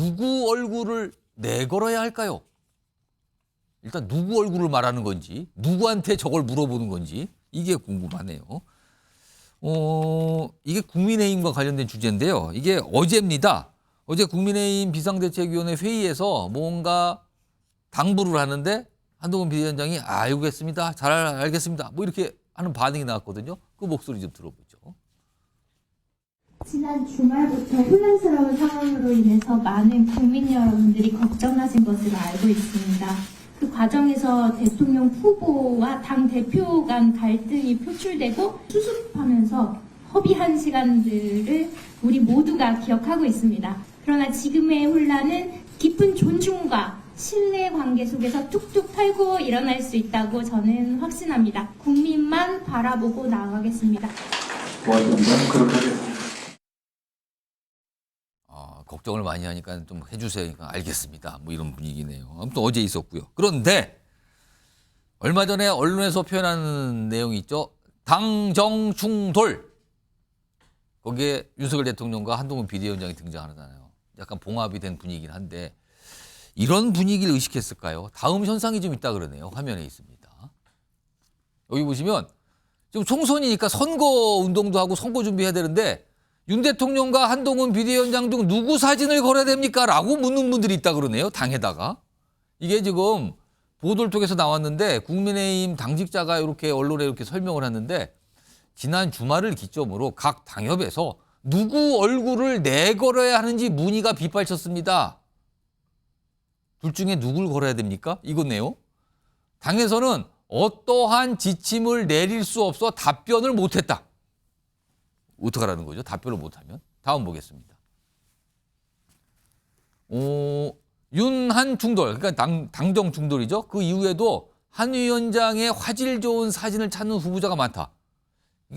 누구 얼굴을 내걸어야 할까요? 일단 누구 얼굴을 말하는 건지, 누구한테 저걸 물어보는 건지 이게 궁금하네요. 이게 국민의힘과 관련된 주제인데요. 이게 어제입니다. 어제 국민의힘 비상대책위원회 회의에서 뭔가 당부를 하는데 한동훈 비대위원장이 알겠습니다. 잘 알겠습니다. 뭐 이렇게 하는 반응이 나왔거든요. 그 목소리 좀 들어보죠. 지난 주말부터 혼란스러운 상황으로 인해서 많은 국민 여러분들이 걱정하신 것으로 알고 있습니다. 그 과정에서 대통령 후보와 당 대표 간 갈등이 표출되고 수습하면서 허비한 시간들을 우리 모두가 기억하고 있습니다. 그러나 지금의 혼란은 깊은 존중과 신뢰 관계 속에서 툭툭 털고 일어날 수 있다고 저는 확신합니다. 국민만 바라보고 나아가겠습니다. 고맙습니다. 그렇게 하겠습니다. 걱정을 많이 하니까 좀 해주세요. 그러니까 알겠습니다. 뭐 이런 분위기네요. 아무튼 어제 있었고요. 그런데 얼마 전에 언론에서 표현하는 내용이 있죠. 당정 충돌. 거기에 윤석열 대통령과 한동훈 비대위원장이 등장하잖아요. 약간 봉합이 된 분위기긴 한데 이런 분위기를 의식했을까요? 다음 현상이 좀 있다 그러네요. 화면에 있습니다. 여기 보시면 지금 총선이니까 선거 운동도 하고 선거 준비해야 되는데 윤 대통령과 한동훈 비대위원장 중 누구 사진을 걸어야 됩니까? 라고 묻는 분들이 있다 그러네요. 당에다가. 이게 지금 보도를 통해서 나왔는데 국민의힘 당직자가 이렇게 언론에 이렇게 설명을 했는데 지난 주말을 기점으로 각 당협에서 누구 얼굴을 내걸어야 하는지 문의가 빗발쳤습니다. 둘 중에 누굴 걸어야 됩니까? 이거네요. 당에서는 어떠한 지침을 내릴 수 없어 답변을 못했다. 어떡하라는 거죠? 답변을 못하면. 다음 보겠습니다. 윤한 충돌, 그러니까 당정 충돌이죠. 그 이후에도 한 위원장의 화질 좋은 사진을 찾는 후보자가 많다.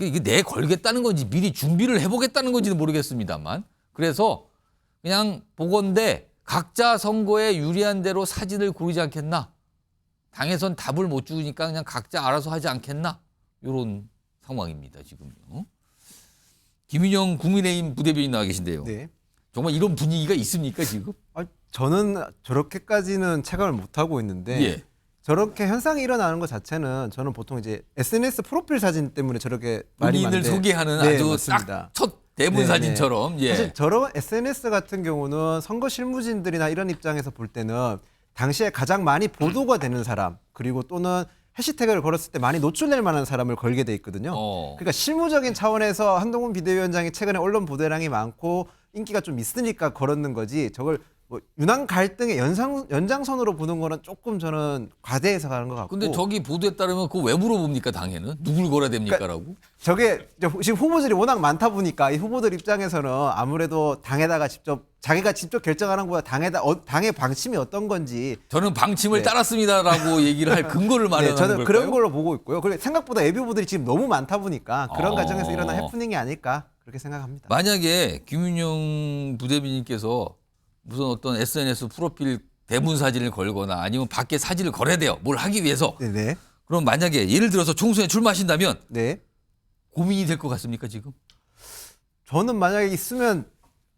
이게 내 걸겠다는 건지 미리 준비를 해보겠다는 건지는 모르겠습니다만. 그래서 그냥 보건대 각자 선거에 유리한 대로 사진을 고르지 않겠나. 당에선 답을 못 주니까 그냥 각자 알아서 하지 않겠나. 이런 상황입니다. 지금요. 김윤영 국민의힘 부대변인 나와 계신데요. 네. 정말 이런 분위기가 있습니까 지금? 저는 저렇게까지는 체감을 못 하고 있는데 예. 저렇게 현상이 일어나는 것 자체는 저는 보통 이제 SNS 프로필 사진 때문에 저렇게 말이 본인을 많은데 소개하는 네, 아주 맞습니다. 딱 첫 대본 네, 사진처럼. 예. 사실 저런 SNS 같은 경우는 선거 실무진들이나 이런 입장에서 볼 때는 당시에 가장 많이 보도가 되는 사람 그리고 또는 해시태그를 걸었을 때 많이 노출될 만한 사람을 걸게 돼 있거든요. 그러니까 실무적인 차원에서 한동훈 비대위원장이 최근에 언론 보도량이 많고 인기가 좀 있으니까 걸었는 거지 저걸 뭐 윤한 갈등의 연장선으로 보는 거는 조금 저는 과대해서 가는 것 같고. 근데 저기 보도에 따르면 그거 왜 물어봅니까 당에는? 누굴 걸어야 됩니까라고? 저게 지금 후보들이 워낙 많다 보니까 이 후보들 입장에서는 아무래도 당에다가 자기가 직접 결정하는 것보다 당의 방침이 어떤 건지 저는 방침을 네. 따랐습니다라고 얘기를 할 근거를 마련하는 저는 걸까요? 그런 걸로 보고 있고요. 그리고 생각보다 예비 후보들이 지금 너무 많다 보니까 그런 과정에서 일어난 해프닝이 아닐까 그렇게 생각합니다. 만약에 김윤영 부대변인께서 무슨 어떤 SNS 프로필 대문 사진을 걸거나 아니면 밖에 사진을 걸어야 돼요. 뭘 하기 위해서. 네네. 그럼 만약에 예를 들어서 총선에 출마하신다면 네. 고민이 될 것 같습니까 지금? 저는 만약에 있으면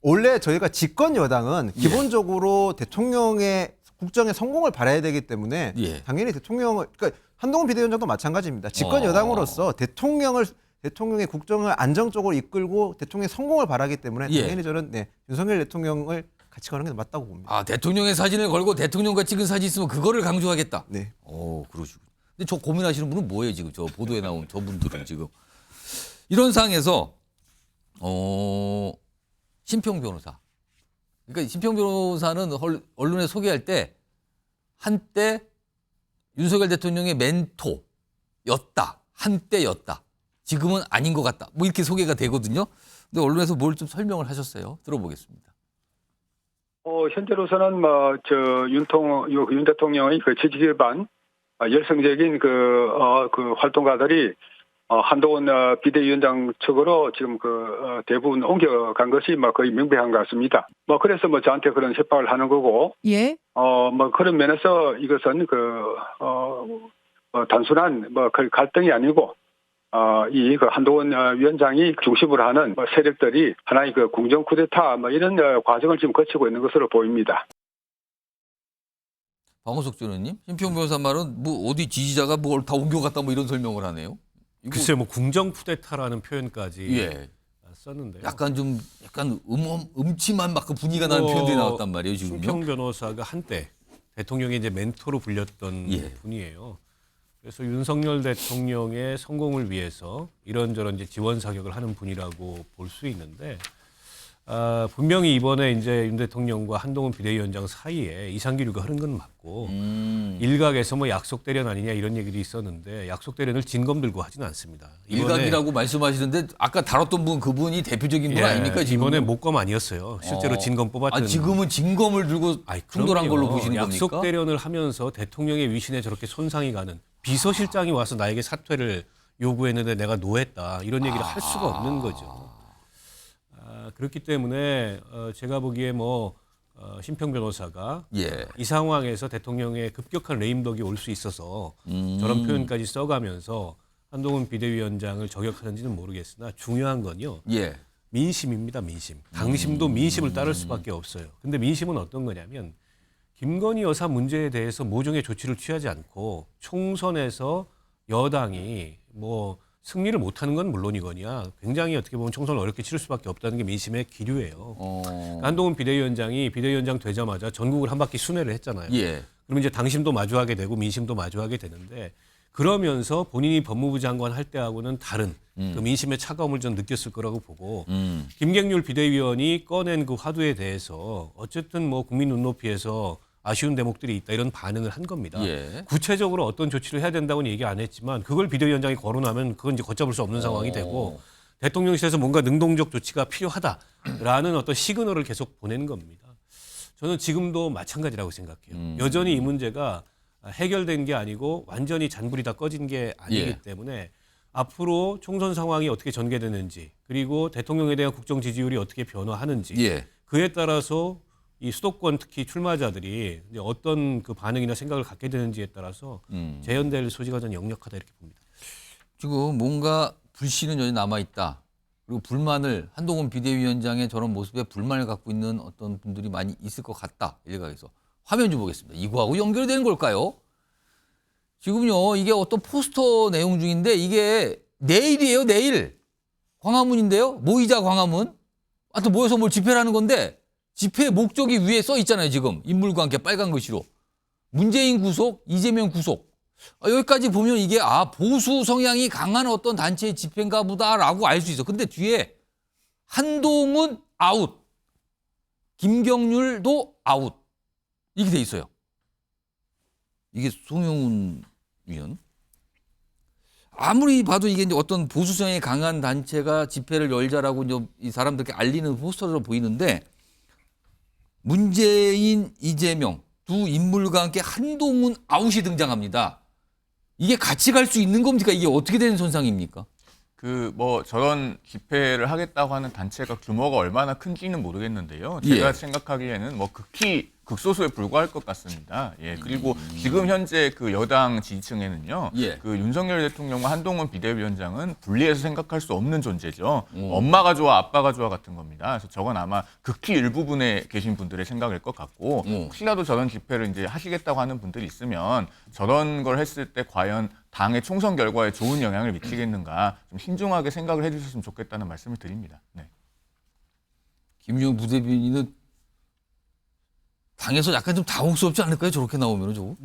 원래 저희가 집권 여당은 예. 기본적으로 대통령의 국정에 성공을 바라야 되기 때문에 예. 당연히 그러니까 한동훈 비대위원장도 마찬가지입니다. 집권 여당으로서 대통령의 국정을 안정적으로 이끌고 대통령의 성공을 바라기 때문에 예. 당연히 저는 윤석열 대통령을 같이 가는 게 맞다고 봅니다. 아 대통령의 사진을 걸고 대통령과 찍은 사진 있으면 그거를 강조하겠다. 네. 그러시군. 근데 저 고민하시는 분은 뭐예요 지금 저 보도에 나온 저분들은 지금 이런 상황에서 심평 변호사. 그러니까 심평 변호사는 언론에 소개할 때 한때 윤석열 대통령의 멘토였다. 한때였다. 지금은 아닌 것 같다. 뭐 이렇게 소개가 되거든요. 근데 언론에서 뭘 좀 설명을 하셨어요. 들어보겠습니다. 현재로서는 윤 대통령의 그 지지 기반 열성적인 그 활동가들이 한동훈 비대위원장 측으로 지금 대부분 옮겨간 것이 거의 명백한 것 같습니다. 그래서 저한테 그런 협박을 하는 거고, 예. 그런 면에서 이것은 단순한 갈등이 아니고, 이 그 한동훈 위원장이 중심으로 하는 세력들이 하나의 그 궁정 쿠데타 이런 과정을 지금 거치고 있는 것으로 보입니다. 박원석 전원님, 심평 변호사 말은 뭐 어디 지지자가 뭘 다 옮겨갔다 뭐 이런 설명을 하네요. 이거 글쎄요, 뭐 궁정 쿠데타라는 표현까지 예. 썼는데요. 약간 음침한 막 그 분위기가 나는 표현들이 나왔단 말이에요 지금요. 심평 변호사가 한때 대통령의 이제 멘토로 불렸던 예. 분이에요. 그래서 윤석열 대통령의 성공을 위해서 이런저런 이제 지원 사격을 하는 분이라고 볼 수 있는데 분명히 이번에 이제 윤 대통령과 한동훈 비대위원장 사이에 이상기류가 흐른 건 맞고 일각에서 뭐 약속 대련 아니냐 이런 얘기도 있었는데 약속 대련을 진검 들고 하지는 않습니다. 일각이라고 말씀하시는데 아까 다뤘던 분 그분이 대표적인 분 아닙니까 지금? 이번에 목검 아니었어요. 실제로 진검 뽑았던. 지금은 진검을 들고 충돌한 걸로 보시는 약속 겁니까? 대련을 하면서 대통령의 위신에 저렇게 손상이 가는 비서실장이 와서 나에게 사퇴를 요구했는데 내가 노했다 이런 얘기를 할 수가 없는 거죠. 그렇기 때문에 제가 보기에 심평 변호사가 예. 이 상황에서 대통령의 급격한 레임덕이 올 수 있어서 저런 표현까지 써가면서 한동훈 비대위원장을 저격하는지는 모르겠으나 중요한 건요. 예. 민심입니다. 민심. 당심도 민심을 따를 수밖에 없어요. 근데 민심은 어떤 거냐면 김건희 여사 문제에 대해서 모종의 조치를 취하지 않고 총선에서 여당이 승리를 못하는 건 물론이거니와 굉장히 어떻게 보면 총선을 어렵게 치를 수밖에 없다는 게 민심의 기류예요. 한동훈 비대위원장이 비대위원장 되자마자 전국을 한 바퀴 순회를 했잖아요. 예. 그러면 이제 당심도 마주하게 되고 민심도 마주하게 되는데 그러면서 본인이 법무부 장관 할 때하고는 다른 그 민심의 차가움을 좀 느꼈을 거라고 보고 김경률 비대위원이 꺼낸 그 화두에 대해서 어쨌든 국민 눈높이에서 아쉬운 대목들이 있다 이런 반응을 한 겁니다. 예. 구체적으로 어떤 조치를 해야 된다고는 얘기 안 했지만 그걸 비대위원장이 거론하면 그건 이제 걷잡을 수 없는 상황이 되고 대통령실에서 뭔가 능동적 조치가 필요하다라는 어떤 시그널을 계속 보내는 겁니다. 저는 지금도 마찬가지라고 생각해요. 여전히 이 문제가 해결된 게 아니고 완전히 잔불이 다 꺼진 게 아니기 예. 때문에 앞으로 총선 상황이 어떻게 전개되는지 그리고 대통령에 대한 국정 지지율이 어떻게 변화하는지 예. 그에 따라서 이 수도권 특히 출마자들이 이제 어떤 그 반응이나 생각을 갖게 되는지에 따라서 재현될 소지가 전 역력하다 이렇게 봅니다. 지금 뭔가 불씨는 여전히 남아있다. 그리고 불만을 한동훈 비대위원장의 저런 모습에 불만을 갖고 있는 어떤 분들이 많이 있을 것 같다. 일각에서. 화면 좀 보겠습니다. 이거하고 연결되는 걸까요? 지금요. 이게 어떤 포스터 내용 중인데 이게 내일이에요. 내일. 광화문인데요. 모이자 광화문. 하여튼 모여서 뭘 집회를 하는 건데 집회 목적이 위에 써 있잖아요. 지금 인물과 함께 빨간 글씨로. 문재인 구속, 이재명 구속. 여기까지 보면 이게 보수 성향이 강한 어떤 단체의 집회인가 보다라고 알 수 있어. 근데 뒤에 한동훈 아웃, 김경률도 아웃. 이게 돼 있어요. 이게 송영훈 위원. 아무리 봐도 이게 이제 어떤 보수 성향이 강한 단체가 집회를 열자라고 이제 이 사람들께 알리는 포스터로 보이는데 문재인, 이재명 두 인물과 함께 한동훈 아웃이 등장합니다. 이게 같이 갈 수 있는 겁니까? 이게 어떻게 되는 손상입니까? 저런 집회를 하겠다고 하는 단체가 규모가 얼마나 큰지는 모르겠는데요. 제가 예. 생각하기에는 극히 극소수에 불과할 것 같습니다. 예. 그리고 지금 현재 그 여당 지지층에는요. 예. 그 윤석열 대통령과 한동훈 비대위원장은 분리해서 생각할 수 없는 존재죠. 엄마가 좋아, 아빠가 좋아 같은 겁니다. 그래서 저건 아마 극히 일부분에 계신 분들의 생각일 것 같고 혹시라도 저런 집회를 이제 하시겠다고 하는 분들이 있으면 저런 걸 했을 때 과연 당의 총선 결과에 좋은 영향을 미치겠는가 좀 신중하게 생각을 해주셨으면 좋겠다는 말씀을 드립니다. 네. 김용현 부대변인은 당에서 약간 좀 당혹스럽지 않을까요? 저렇게 나오면 저거?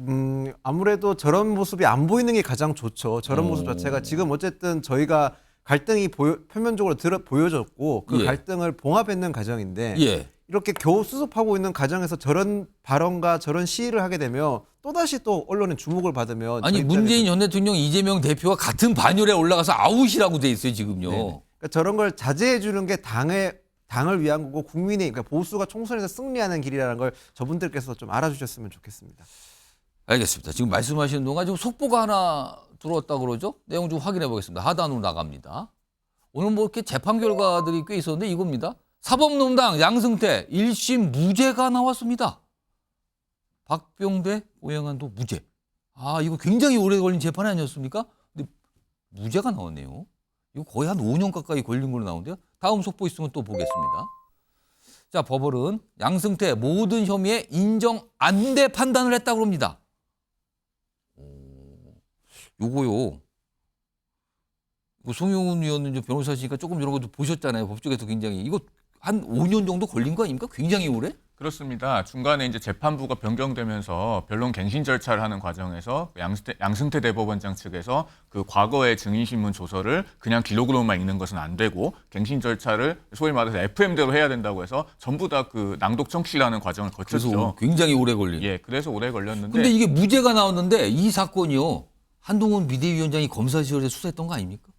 아무래도 저런 모습이 안 보이는 게 가장 좋죠. 저런 모습 자체가 지금 어쨌든 저희가 갈등이 표면적으로 보여졌고 그 예. 갈등을 봉합했는 과정인데 예. 이렇게 겨우 수습하고 있는 과정에서 저런 발언과 저런 시위를 하게 되면 또다시 또 언론의 주목을 받으면 아니 저 입장에서 문재인 전 대통령, 이재명 대표와 같은 반열에 올라가서 아웃이라고 돼 있어요 지금요. 네네. 그러니까 저런 걸 자제해 주는 게 당을 위한 거고 국민의 그러니까 보수가 총선에서 승리하는 길이라는 걸 저분들께서 좀 알아주셨으면 좋겠습니다. 알겠습니다. 지금 말씀하시는 동안 지금 속보가 하나 들어왔다 그러죠? 내용 좀 확인해 보겠습니다. 하단으로 나갑니다. 오늘 이렇게 재판 결과들이 꽤 있었는데 이겁니다. 사법농단 양승태 1심 무죄가 나왔습니다. 박병대, 오영환도 무죄. 이거 굉장히 오래 걸린 재판이 아니었습니까? 근데 무죄가 나왔네요. 이거 거의 한 5년 가까이 걸린 걸로 나오는데요. 다음 속보 있으면 또 보겠습니다. 자, 법원은 양승태 모든 혐의에 인정 안돼 판단을 했다고 합니다. 요거요. 송영훈 의원은 변호사시니까 조금 이런 것도 보셨잖아요. 법조계에서 굉장히 이거 한 5년 정도 걸린 거 아닙니까? 굉장히 오래? 그렇습니다. 중간에 이제 재판부가 변경되면서 변론 갱신 절차를 하는 과정에서 양승태 대법원장 측에서 그 과거의 증인신문 조서를 그냥 기록으로만 읽는 것은 안 되고 갱신 절차를 소위 말해서 FM대로 해야 된다고 해서 전부 다 그 낭독 청취라는 과정을 거쳤죠. 그래서 굉장히 오래 걸린. 예, 그래서 오래 걸렸는데. 근데 이게 무죄가 나왔는데 이 사건이요. 한동훈 비대위원장이 검사 시절에 수사했던 거 아닙니까?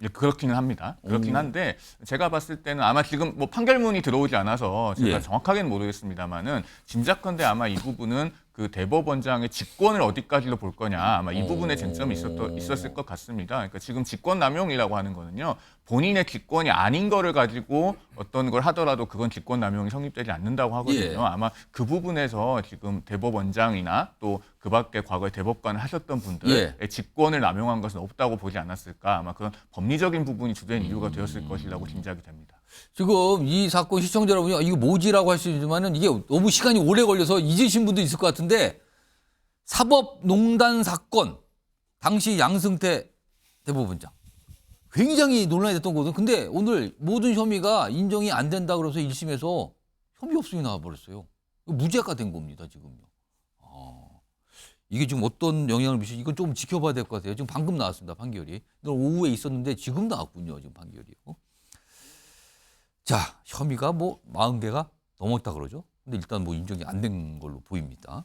예, 그렇기는 합니다. 그렇긴 한데 제가 봤을 때는 아마 지금 뭐 판결문이 들어오지 않아서 제가 예. 정확하게는 모르겠습니다만은 짐작컨대 아마 이 부분은 그 대법원장의 직권을 어디까지로 볼 거냐 아마 이 부분에 쟁점이 있었을 것 같습니다. 그러니까 지금 직권남용이라고 하는 거는요 본인의 직권이 아닌 거를 가지고 어떤 걸 하더라도 그건 직권남용이 성립되지 않는다고 하거든요. 예. 아마 그 부분에서 지금 대법원장이나 또 그밖에 과거에 대법관을 하셨던 분들의 직권을 남용한 것은 없다고 보지 않았을까 아마 그런 법리적인 부분이 주된 이유가 되었을 것이라고 짐작이 됩니다. 지금 이 사건 시청자 여러분이 이거 뭐지라고 할 수 있지만은 이게 너무 시간이 오래 걸려서 잊으신 분도 있을 것 같은데 사법농단 사건 당시 양승태 대법원장 굉장히 논란이 됐던 거거든요. 근데 오늘 모든 혐의가 인정이 안 된다 그래서 1심에서 혐의 없음이 나와버렸어요. 무죄가 된 겁니다, 지금요. 이게 지금 어떤 영향을 미치지 이건 좀 지켜봐야 될 것 같아요. 지금 방금 나왔습니다, 판결이. 오후에 있었는데 지금 나왔군요, 지금 판결이요. 자, 혐의가 뭐 40개가 넘었다 그러죠. 근데 일단 뭐 인정이 안 된 걸로 보입니다.